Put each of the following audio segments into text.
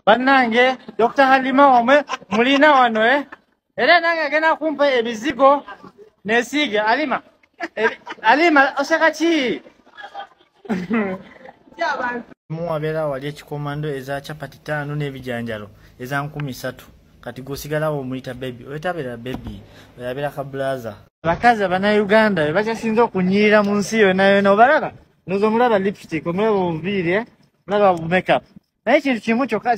Bannange Dr. Halima wamwe mulina wano era nange agenda kumpa ebizigo nesiga Halima osaka ki muwabera wali ekikomando eza chapati 5 n'ebijanjalo eza 13 kati gosigalawo omuyita baby oyetabera baby oyabera ka blaza bakazi bana Uganda bakyasinza okunyirira mu nsi yonna obalaba nozo mulaba lipstick omulaba obuviri mulaba makeup naye ekintu kimu kyokka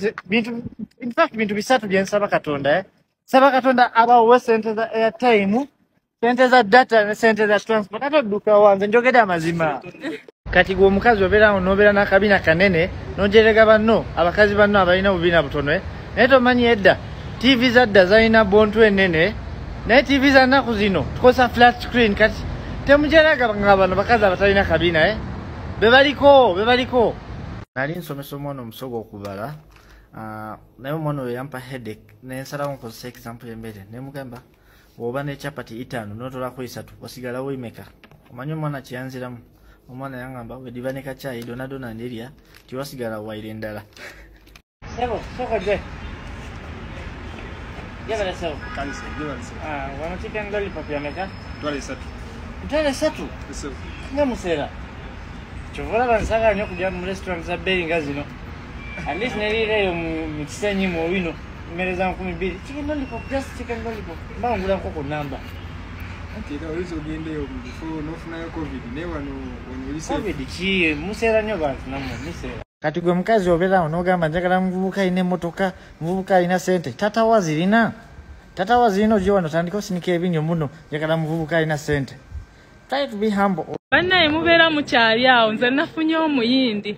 bintu bisatu byensaba Katonda saba Katonda abawe sente za airtime sente za data ne sente za transport ate duka wanze njogede amazima kati gwo omukazi obeera n'obeera n'akabina kanene n'ojerega banno abakazi banno abalina obubina butono naye tomanyi edda TV zadda zalina bontu enene naye TV za nnaku zino tukosa flat screen kati temujerega nga bano bakazi abatalina kabina bebaliko nali nsomesa omwana omusogo okubala naye omwana oyo yampa headache nensalawo nkozesa example y'emmere nemugamba oba ne chapati 5 n'otolako 3 wasigalawo imeka omanyi omwana kyeyanziramu omwana yangamba wediba ne kachayi donadona ndirya tiwasigala waire endala sokoje yabala sawa kanisa wana chicken lollipop yameka twale 3 ngamusera chovola bansanga nyo kujja mu restaurant za bei ngazino at least nerireyo mu kisenyi mu wino mereza 12 chicken lollipop just chicken lollipop bangula nkoko namba ati da wizo gende yo before no funa covid ne wano ulise covid chi musera nyo bantu namwe musera kati gwe mukazi obera onogamba njagala mvubuka ine motoka mvubuka ina sente tata wazirina ojo wano tandiko sinike ebinyo muno njagala mvubuka ina sente. Try to be humble. Bana emubera mu kyali awo nze nafunye omuyindi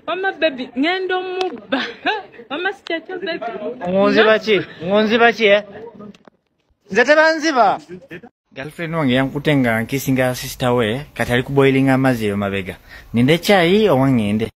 wama baby ngendo mubba wama sikyakyo baby ngonzi baki nze tebanziba girlfriend wange yankutenga nkisinga sister we kati ali kuboilinga amazzi eyo mabega ninde chai owangende